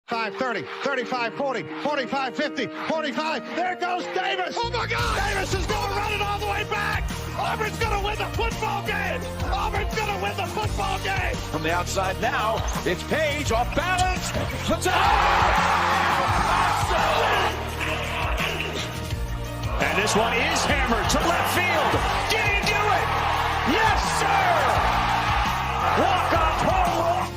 5, 30, 35, 40, 45, 50, 45. There goes Davis. Oh, my God. Davis is going to run it all the way back. Auburn's going to win the football game. Auburn's going to win the football game. From the outside now, it's Page off balance. Puts it And this one is hammered to left field. Did he do it? Yes, sir. Walk-off home run.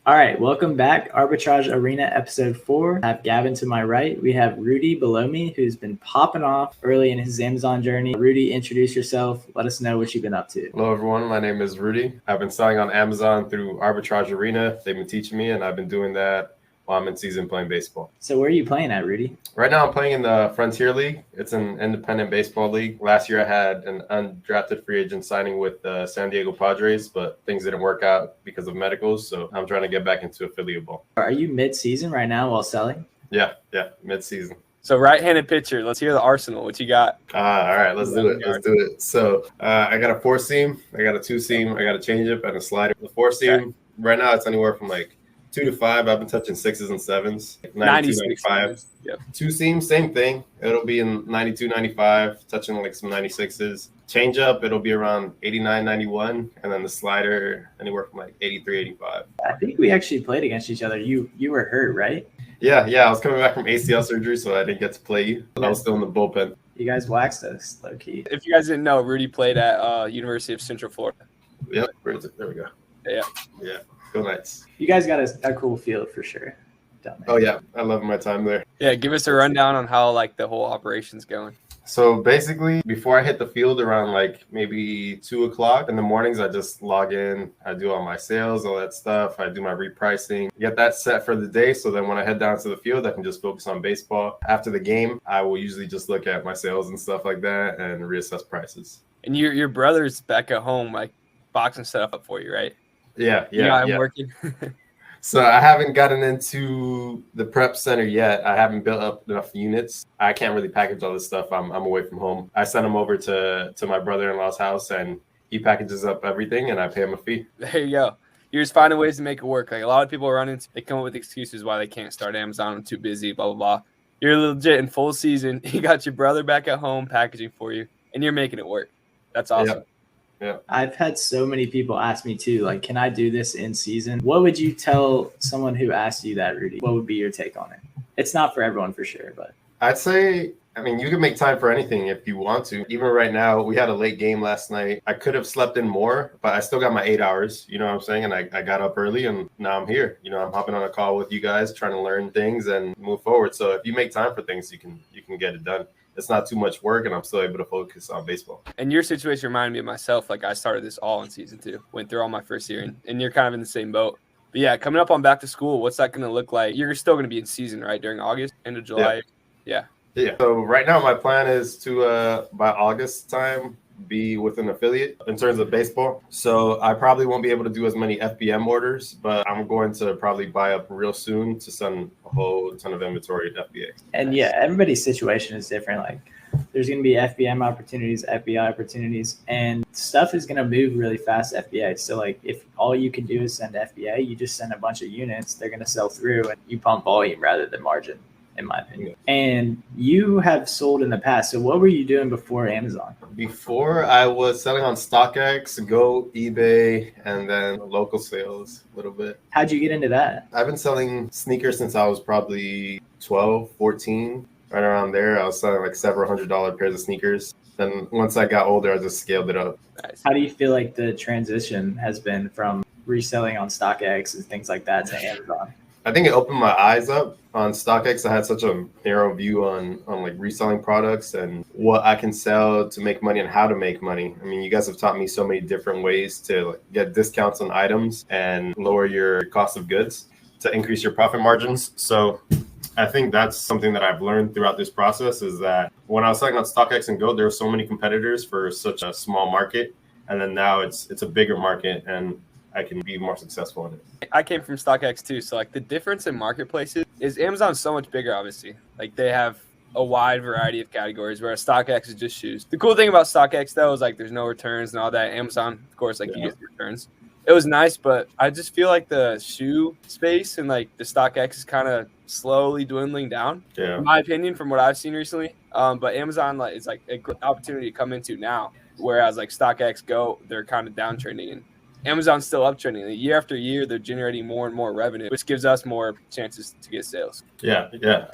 All right, welcome back. Arbitrage Arena episode 4. I have Gavin to my right. We have Rudy below me, who's been popping off early in his Amazon journey. Rudy, introduce yourself. Let us know what you've been up to. Hello, everyone. My name is Rudy. I've been selling on Amazon through Arbitrage Arena. They've been teaching me, and I've been doing that while I'm in season playing baseball. So where are you playing at, Rudy? Right now, I'm playing in the Frontier League. It's an independent baseball league. Last year, I had an undrafted free agent signing with the San Diego Padres, but things didn't work out because of medicals, so I'm trying to get back into affiliate ball. Are you mid-season right now while selling? Yeah, mid-season. So right-handed pitcher, let's hear the arsenal. What you got? All right, let's do it. So I got a 4-seam, I got a 2-seam, I got a changeup, and a slider. The 4-seam, right now, it's anywhere from like 2 to 5. I've been touching 6s and 7s. 92, 95. Yep. 2-seam, same thing. It'll be in 92, 95, touching like some 96s. Change up, it'll be around 89, 91. And then the slider, anywhere from like 83, 85. I think we actually played against each other. You were hurt, right? Yeah. I was coming back from ACL surgery, so I didn't get to play you. I was still in the bullpen. You guys waxed us, low-key. If you guys didn't know, Rudy played at University of Central Florida. Yep. Where is it? There we go. Yeah. Go Knights. You guys got a cool field for sure down there. Oh, yeah. I love my time there. Yeah, give us a rundown on how like the whole operation's going. So basically, before I hit the field around like maybe 2 o'clock in the mornings, I just log in. I do all my sales, all that stuff. I do my repricing, get that set for the day. So then when I head down to the field, I can just focus on baseball. After the game, I will usually just look at my sales and stuff like that and reassess prices. And your brother's back at home, like boxing stuff up for you, right? Yeah. I'm working. So I haven't gotten into the prep center yet. I haven't built up enough units. I can't really package all this stuff. I'm away from home. I send them over to my brother-in-law's house, and he packages up everything, and I pay him a fee. There you go. You're just finding ways to make it work. Like a lot of people run into, they come up with excuses why they can't start Amazon. I'm too busy, blah, blah, blah. You're legit in full season. You got your brother back at home packaging for you, and you're making it work. That's awesome. Yeah. I've had so many people ask me too, like, can I do this in season? What would you tell someone who asked you that, Rudy? What would be your take on it? It's not for everyone for sure, but I'd say, you can make time for anything if you want to. Even right now, we had a late game last night. I could have slept in more, but I still got my 8 hours, you know what I'm saying? And I got up early, and now I'm here. I'm hopping on a call with you guys, trying to learn things and move forward. So if you make time for things, you can get it done. It's not too much work, and I'm still able to focus on baseball. And your situation reminded me of myself. Like I started this all in season 2, went through all my first year, and you're kind of in the same boat. But yeah, coming up on back to school, what's that going to look like? You're still going to be in season, right? During August, end of July. Yeah. So right now my plan is to, by August time, be with an affiliate in terms of baseball. So I probably won't be able to do as many FBM orders, but I'm going to probably buy up real soon to send a whole ton of inventory to FBA. And yeah, everybody's situation is different. Like there's going to be FBM opportunities, FBI opportunities, and stuff is going to move really fast FBA. So like if all you can do is send FBA, you just send a bunch of units, they're going to sell through, and you pump volume rather than margin, in my opinion. And you have sold in the past. So what were you doing before Amazon? Before, I was selling on StockX, Go, eBay, and then local sales a little bit. How'd you get into that? I've been selling sneakers since I was probably 12, 14, right around there. I was selling like several $100 pairs of sneakers. Then once I got older, I just scaled it up. Nice. How do you feel like the transition has been from reselling on StockX and things like that to Amazon? I think it opened my eyes up. On StockX, I had such a narrow view on like reselling products and what I can sell to make money and how to make money. You guys have taught me so many different ways to get discounts on items and lower your cost of goods to increase your profit margins. So I think that's something that I've learned throughout this process is that when I was selling on StockX and Go, there were so many competitors for such a small market. And then now it's a bigger market, and I can be more successful in it. I came from StockX too. So like the difference in marketplaces is Amazon's so much bigger, obviously. Like they have a wide variety of categories, whereas StockX is just shoes. The cool thing about StockX though is like there's no returns and all that. Amazon, of course, like you get the returns. it was nice, but I just feel like the shoe space and like the StockX is kind of slowly dwindling down, in my opinion, from what I've seen recently. But Amazon is like a good opportunity to come into now, whereas like StockX Go, they're kind of downtrending, and Amazon's still uptrending. Like, year after year, they're generating more and more revenue, which gives us more chances to get sales. Yeah.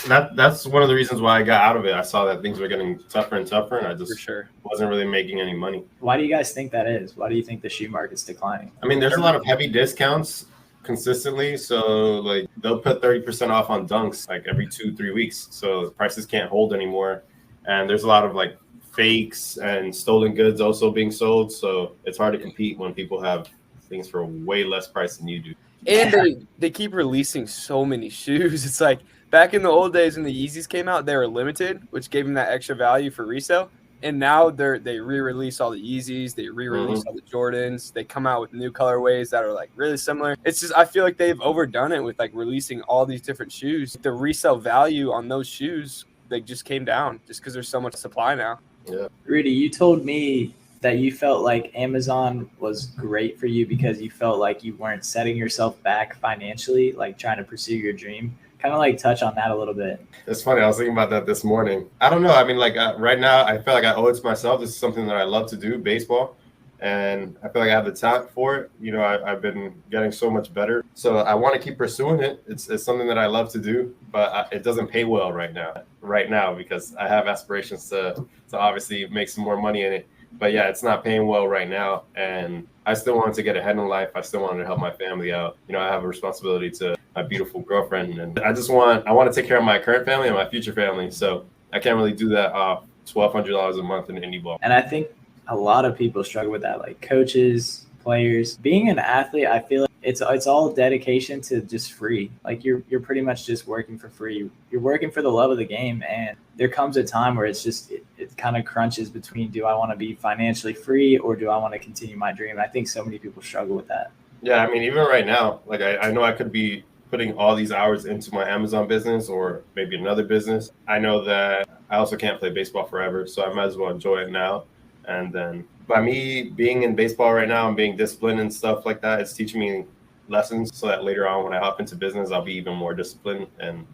That's one of the reasons why I got out of it. I saw that things were getting tougher and tougher, and I just wasn't really making any money. Why do you guys think that is? Why do you think the shoe market's declining? I mean, there's a lot of heavy discounts consistently. So like they'll put 30% off on dunks like every 2-3 weeks. So the prices can't hold anymore. And there's a lot of like fakes and stolen goods also being sold. So it's hard to compete when people have things for way less price than you do. And they keep releasing so many shoes. It's like back in the old days when the Yeezys came out, they were limited, which gave them that extra value for resale. And now they re-release all the Yeezys, they re-release all the Jordans, they come out with new colorways that are like really similar. It's just I feel like they've overdone it with like releasing all these different shoes. The resale value on those shoes they just came down just because there's so much supply now. Yeah. Rudy, you told me that you felt like Amazon was great for you because you felt like you weren't setting yourself back financially, like trying to pursue your dream. Kind of like touch on that a little bit. It's funny. I was thinking about that this morning. I don't know. I mean, like right now, I feel like I owe it to myself. This is something that I love to do, baseball. And I feel like I have the talent for it. You know, I've been getting so much better. So I want to keep pursuing it. It's something that I love to do, but it doesn't pay well right now because I have aspirations to obviously make some more money in it. But yeah, it's not paying well right now. And I still wanted to get ahead in life. I still wanted to help my family out. You know, I have a responsibility to my beautiful girlfriend. And I want to take care of my current family and my future family. So I can't really do that off $1,200 a month in indie ball. And I think a lot of people struggle with that, like coaches, players. Being an athlete, I feel like it's all dedication to just free. Like you're pretty much just working for free. You're working for the love of the game, and there comes a time where it's just it kind of crunches between, do I want to be financially free or do I want to continue my dream? I think so many people struggle with that. Yeah, I mean, even right now, like I know I could be putting all these hours into my Amazon business or maybe another business. I know that I also can't play baseball forever, so I might as well enjoy it now. And then by me being in baseball right now and being disciplined and stuff like that, it's teaching me lessons so that later on when I hop into business, I'll be even more disciplined. And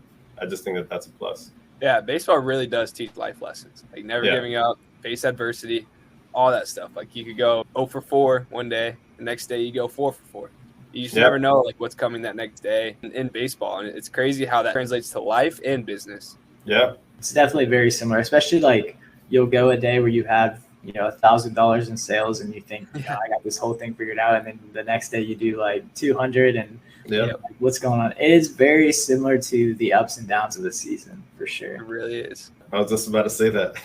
I just think that that's a plus. Yeah, baseball really does teach life lessons. Like never giving up, face adversity, all that stuff. Like you could go 0 for 4 one day, the next day you go 4 for 4. You just never know like what's coming that next day in baseball. And it's crazy how that translates to life and business. Yeah. It's definitely very similar, especially like you'll go a day where you have, $1,000 in sales and you think, I got this whole thing figured out. And then the next day you do like 200 and like, what's going on? It is very similar to the ups and downs of the season for sure. It really is. I was just about to say that.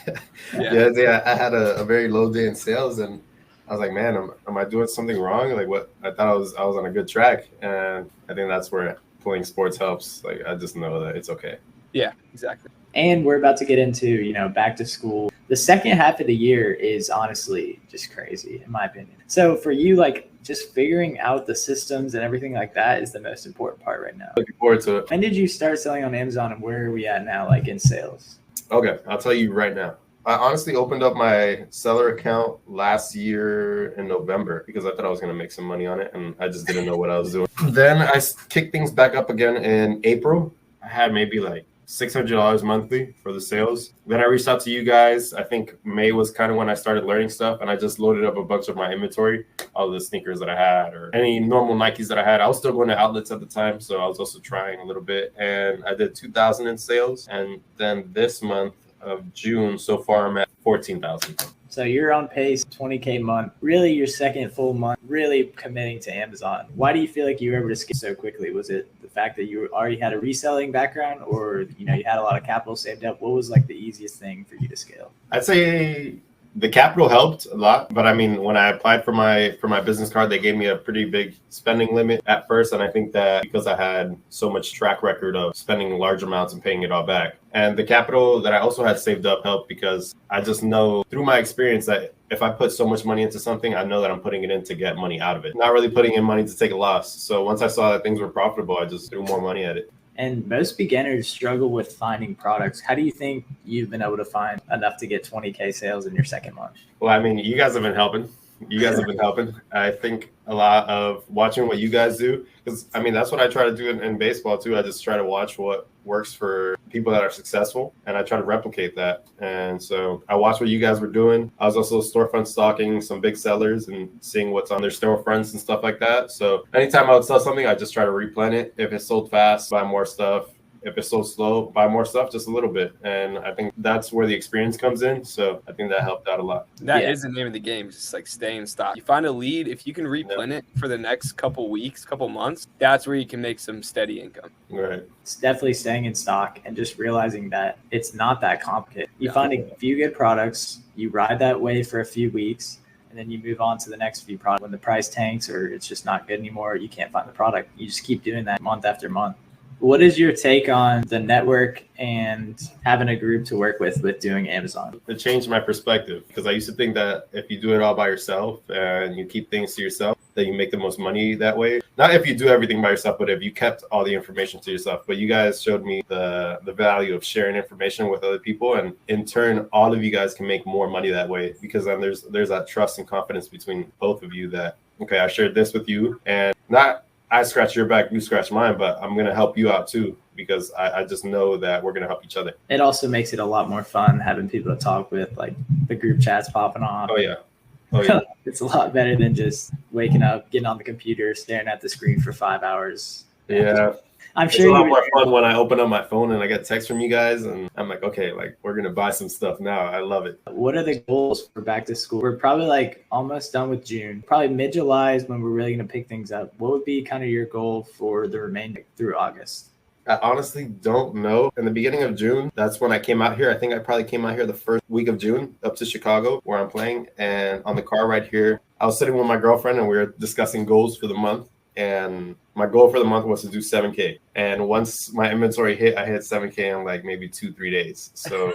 Yeah, I had a very low day in sales and I was like, man, am I doing something wrong? Like what I thought I was on a good track. And I think that's where playing sports helps. Like I just know that it's okay. Yeah, exactly. And we're about to get into, back to school. The second half of the year is honestly just crazy, in my opinion. So for you, like just figuring out the systems and everything like that is the most important part right now. Looking forward to it. When did you start selling on Amazon and where are we at now, like in sales? Okay, I'll tell you right now. I honestly opened up my seller account last year in November because I thought I was going to make some money on it and I just didn't know what I was doing. Then I kicked things back up again in April. I had maybe like $600 monthly for the sales. Then I reached out to you guys. I think May was kind of when I started learning stuff and I just loaded up a bunch of my inventory, all the sneakers that I had or any normal Nikes that I had. I was still going to outlets at the time, so I was also trying a little bit and I did 2,000 in sales. And then this month of June, so far I'm at 14,000. So you're on pace, 20K month, really your second full month, really committing to Amazon. Why do you feel like you were able to scale so quickly? Was it the fact that you already had a reselling background or, you had a lot of capital saved up? What was like the easiest thing for you to scale? I'd say the capital helped a lot, but I mean, when I applied for my business card, they gave me a pretty big spending limit at first. And I think that because I had so much track record of spending large amounts and paying it all back. And the capital that I also had saved up helped because I just know through my experience that if I put so much money into something, I know that I'm putting it in to get money out of it. Not really putting in money to take a loss. So once I saw that things were profitable, I just threw more money at it. And most beginners struggle with finding products. How do you think you've been able to find enough to get 20K sales in your second month? Well, I mean, you guys have been helping. You guys have been helping. I think a lot of watching what you guys do, because I mean that's what I try to do in baseball too. I just try to watch what works for people that are successful, and I try to replicate that. And so I watched what you guys were doing. I was also storefront stalking some big sellers and seeing what's on their storefronts and stuff like that. So anytime I would sell something, I just try to replenish it. If it's sold fast, buy more stuff. If it's so slow, buy more stuff, just a little bit. And I think that's where the experience comes in. So I think that helped out a lot. That is the name of the game. Just like stay in stock. You find a lead, if you can replenish it for the next couple weeks, couple months, that's where you can make some steady income. Right. It's definitely staying in stock and just realizing that it's not that complicated. You find a few good products, you ride that wave for a few weeks, and then you move on to the next few products. When the price tanks or it's just not good anymore, you can't find the product. You just keep doing that month after month. What is your take on the network and having a group to work with doing Amazon? It changed my perspective, because I used to think that if you do it all by yourself and you keep things to yourself, that you make the most money that way. Not if you do everything by yourself, but if you kept all the information to yourself. But you guys showed me the value of sharing information with other people. And in turn, all of you guys can make more money that way, because then there's that trust and confidence between both of you that, okay, I shared this with you, and not I scratch your back, you scratch mine, but I'm going to help you out too, because I just know that we're going to help each other. It also makes it a lot more fun having people to talk with, like the group chats popping off. Oh, yeah. Oh, yeah. It's a lot better than just waking up, getting on the computer, staring at the screen for 5 hours. Yeah. I'm It's sure a lot more fun when I open up my phone and I get texts from you guys, and I'm like, okay, like we're going to buy some stuff now. I love it. What are the goals for back to school? We're probably like almost done with June. Probably mid-July is when we're really going to pick things up. What would be kind of your goal for the remainder through August? I honestly don't know. In the beginning of June, that's when I came out here. I think I probably came out here the first week of June up to Chicago, where I'm playing. And on the car right here, I was sitting with my girlfriend and we were discussing goals for the month. And my goal for the month was to do 7K. And once my inventory hit, I hit 7K in like maybe 2-3 days. So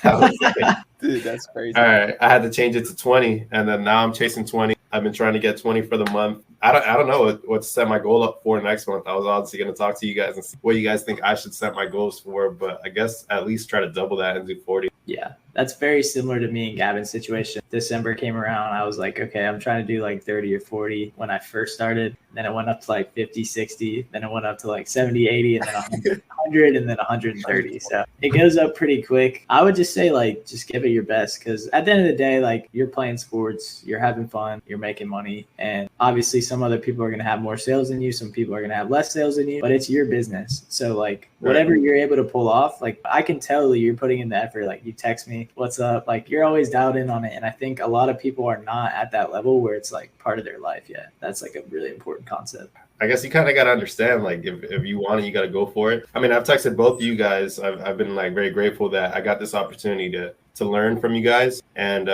I was like, Dude, that's crazy. all right, I had to change it to 20. And then now I'm chasing 20. I've been trying to get 20 for the month. I don't know what to set my goal up for next month. I was obviously going to talk to you guys and see what you guys think I should set my goals for. But I guess at least try to double that and do 40. Yeah, that's very similar to me and Gavin's situation. December came around. I was like, okay, I'm trying to do like 30 or 40 when I first started. Then it went up to like 50, 60. Then it went up to like 70, 80, and then 100, and then 130. So it goes up pretty quick. I would just say like, just give it your best, because at the end of the day, like you're playing sports, you're having fun, you're making money. And obviously some other people are going to have more sales than you. Some people are going to have less sales than you, but it's your business. So like whatever you're able to pull off, like I can tell that you're putting in the effort. Like you text me, what's up? Like you're always dialed in on it. And I think a lot of people are not at that level where it's like part of their life yet. That's like a really important concept. I guess you kind of got to understand, like, if you want it, you got to go for it. I mean, I've texted both of you guys. I've been like very grateful that I got this opportunity to learn from you guys. And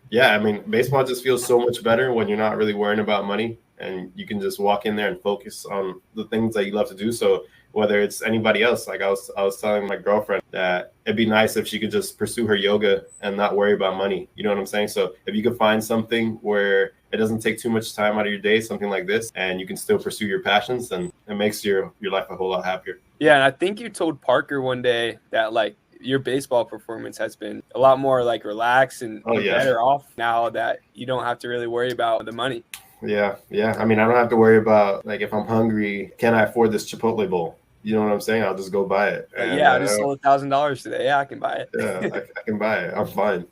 yeah, I mean, baseball just feels so much better when you're not really worrying about money and you can just walk in there and focus on the things that you love to do. So whether it's anybody else, like I was telling my girlfriend that it'd be nice if she could just pursue her yoga and not worry about money. You know what I'm saying? So if you could find something where it doesn't take too much time out of your day, something like this, and you can still pursue your passions, then it makes your life a whole lot happier. Yeah, and I think you told Parker one day that like your baseball performance has been a lot more like relaxed and better off now that you don't have to really worry about the money. Yeah. I mean, I don't have to worry about like if I'm hungry, can I afford this Chipotle bowl? You know what I'm saying? I'll just go buy it. And, yeah, I just sold $1,000 today. Yeah, I can buy it. Yeah, I can buy it. I'm fine.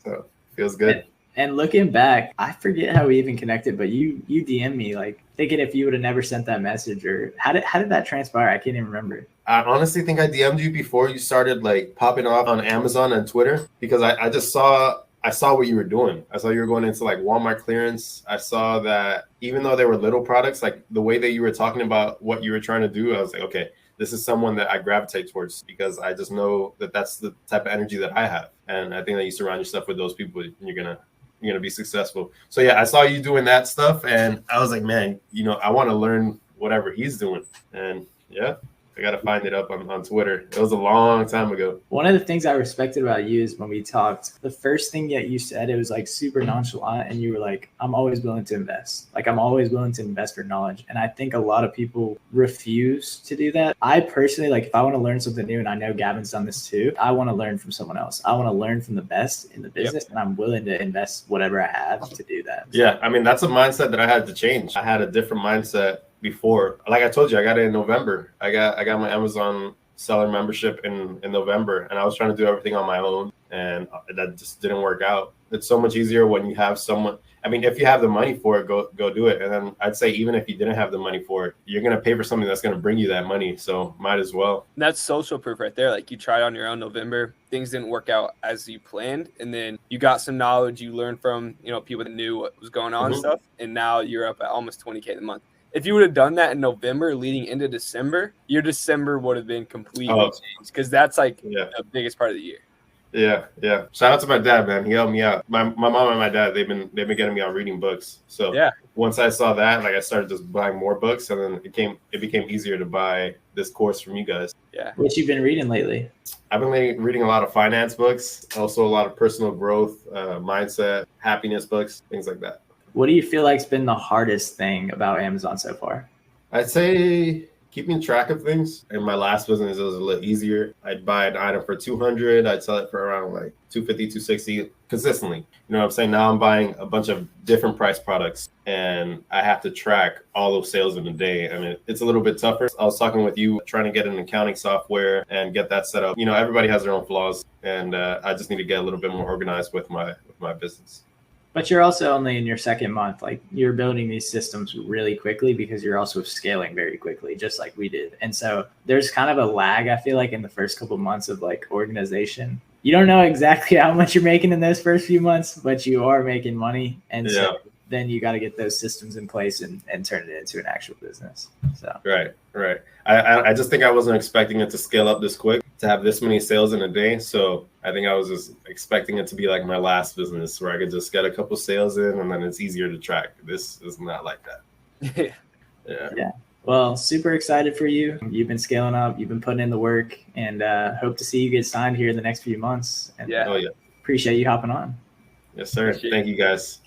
So feels good. And looking back, I forget how we even connected, but you DM'd me like thinking if you would have never sent that message, or how did that transpire? I can't even remember. I honestly think I DM'd you before you started like popping off on Amazon and Twitter, because I just saw what you were doing. I saw you were going into like Walmart clearance. I saw that even though they were little products, like the way that you were talking about what you were trying to do, I was like, okay, this is someone that I gravitate towards, because I just know that that's the type of energy that I have. And I think that you surround yourself with those people, and you're going to be successful. So yeah, I saw you doing that stuff and I was like, man, I want to learn whatever he's doing. And yeah, I gotta find it up on Twitter. It was a long time ago. One of the things I respected about you is when we talked, the first thing that you said, it was like super nonchalant, and you were like, I'm always willing to invest. Like, I'm always willing to invest for knowledge. And I think a lot of people refuse to do that. I personally, like, if I want to learn something new, and I know Gavin's done this too, I want to learn from someone else. I want to learn from the best in the business, and I'm willing to invest whatever I have to do that. Yeah, I mean, that's a mindset that I had to change. I had a different mindset before. Like I told you, I got it in November. I got my Amazon seller membership in November, and I was trying to do everything on my own, and that just didn't work out. It's so much easier when you have someone. I mean, if you have the money for it, go do it. And then I'd say even if you didn't have the money for it, you're going to pay for something that's going to bring you that money. So might as well. And that's social proof right there. Like, you tried on your own November, things didn't work out as you planned. And then you got some knowledge you learned from, people that knew what was going on and stuff. And now you're up at almost 20K a month. If you would have done that in November leading into December, your December would have been completely changed, because that's like the biggest part of the year. Yeah. Shout out to my dad, man. He helped me out. My mom and my dad, they've been getting me on reading books. So once I saw that, like, I started just buying more books, and then it became easier to buy this course from you guys. Yeah. What you been reading lately? I've been reading a lot of finance books, also a lot of personal growth, mindset, happiness books, things like that. What do you feel like's been the hardest thing about Amazon so far? I'd say keeping track of things. In my last business, it was a little easier. I'd buy an item for $200. I'd sell it for around like $250, $260 consistently. You know what I'm saying? Now I'm buying a bunch of different price products, and I have to track all those sales in a day. I mean, it's a little bit tougher. I was talking with you, trying to get an accounting software and get that set up. Everybody has their own flaws, and I just need to get a little bit more organized with my business. But you're also only in your second month. Like, you're building these systems really quickly because you're also scaling very quickly, just like we did. And so there's kind of a lag, I feel like, in the first couple of months of like organization. You don't know exactly how much you're making in those first few months, but you are making money. And so then you got to get those systems in place and turn it into an actual business. So Right. I just think I wasn't expecting it to scale up this quick, to have this many sales in a day. So I think I was just expecting it to be like my last business, where I could just get a couple sales in and then it's easier to track. This is not like that. Yeah. Well, super excited for you. You've been scaling up, you've been putting in the work, and hope to see you get signed here in the next few months. And appreciate you hopping on. Yes, sir. Thank you, guys.